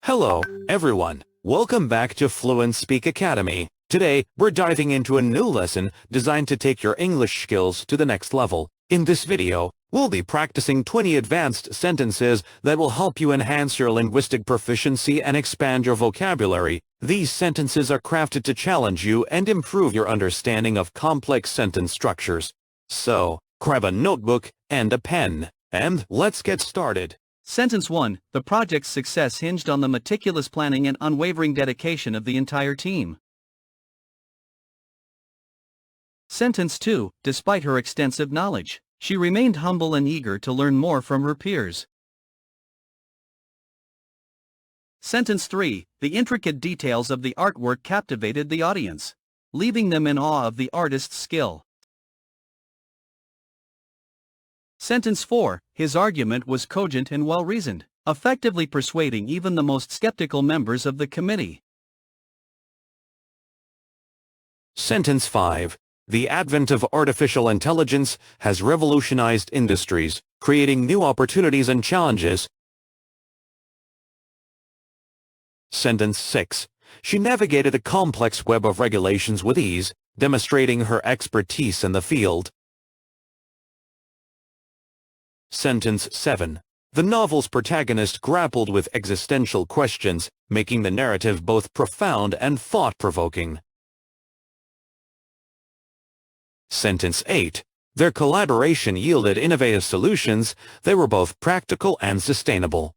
Hello, everyone. Welcome back to Fluent Speak Academy. Today, we're diving into a new lesson designed to take your English skills to the next level. In this video, we'll be practicing 20 advanced sentences that will help you enhance your linguistic proficiency and expand your vocabulary. These sentences are crafted to challenge you and improve your understanding of complex sentence structures. So, grab a notebook and a pen, and let's get started. Sentence 1. The project's success hinged on the meticulous planning and unwavering dedication of the entire team. Sentence 2. Despite her extensive knowledge, she remained humble and eager to learn more from her peers. Sentence 3. The intricate details of the artwork captivated the audience, leaving them in awe of the artist's skill. Sentence 4. His argument was cogent and well-reasoned, effectively persuading even the most skeptical members of the committee. Sentence 5. The advent of artificial intelligence has revolutionized industries, creating new opportunities and challenges. Sentence 6. She navigated a complex web of regulations with ease, demonstrating her expertise in the field. Sentence 7. The novel's protagonist grappled with existential questions, making the narrative both profound and thought-provoking. Sentence 8. Their collaboration yielded innovative solutions that were both practical and sustainable.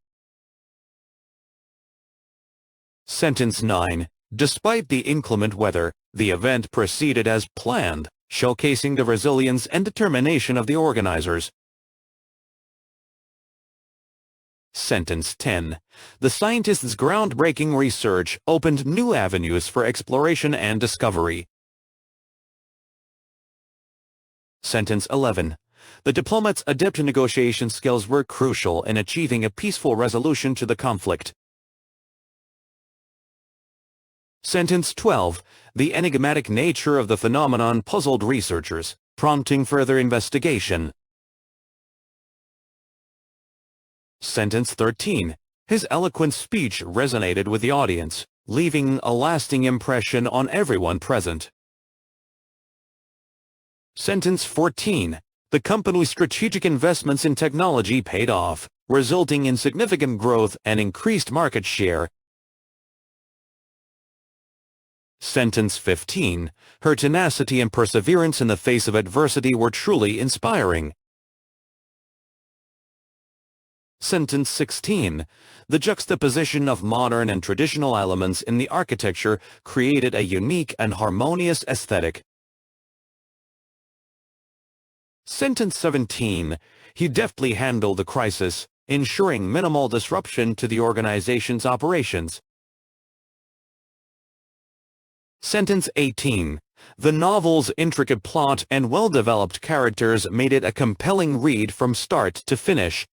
Sentence 9. Despite the inclement weather, the event proceeded as planned, showcasing the resilience and determination of the organizers. Sentence 10. The scientists' groundbreaking research opened new avenues for exploration and discovery. Sentence 11. The diplomats' adept negotiation skills were crucial in achieving a peaceful resolution to the conflict. Sentence 12. The enigmatic nature of the phenomenon puzzled researchers, prompting further investigation. Sentence 13. His eloquent speech resonated with the audience, leaving a lasting impression on everyone present. Sentence 14. The company's strategic investments in technology paid off, resulting in significant growth and increased market share. Sentence 15. Her tenacity and perseverance in the face of adversity were truly inspiring. Sentence 16. The juxtaposition of modern and traditional elements in the architecture created a unique and harmonious aesthetic. Sentence 17. He deftly handled the crisis, ensuring minimal disruption to the organization's operations. Sentence 18. The novel's intricate plot and well-developed characters made it a compelling read from start to finish.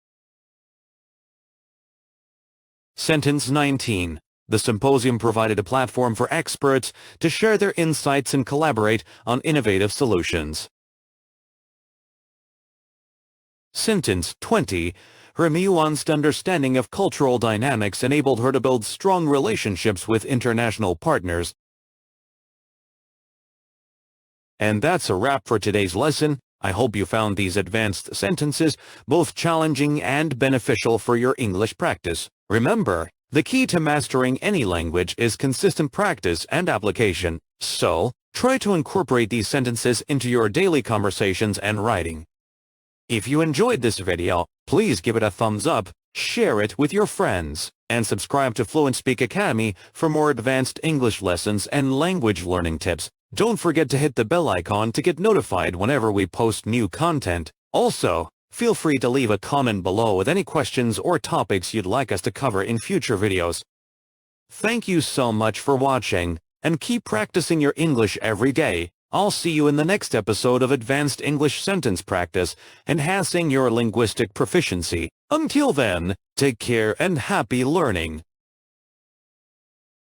Sentence 19. The symposium provided a platform for experts to share their insights and collaborate on innovative solutions. Sentence 20. Her nuanced understanding of cultural dynamics enabled her to build strong relationships with international partners. And that's a wrap for today's lesson. I hope you found these advanced sentences both challenging and beneficial for your English practice. Remember, the key to mastering any language is consistent practice and application. So, try to incorporate these sentences into your daily conversations and writing. If you enjoyed this video, please give it a thumbs up, share it with your friends, and subscribe to Fluent Speak Academy for more advanced English lessons and language learning tips. Don't forget to hit the bell icon to get notified whenever we post new content. Also, feel free to leave a comment below with any questions or topics you'd like us to cover in future videos. Thank you so much for watching, and keep practicing your English every day. I'll see you in the next episode of Advanced English Sentence Practice, enhancing your linguistic proficiency. Until then, take care and happy learning.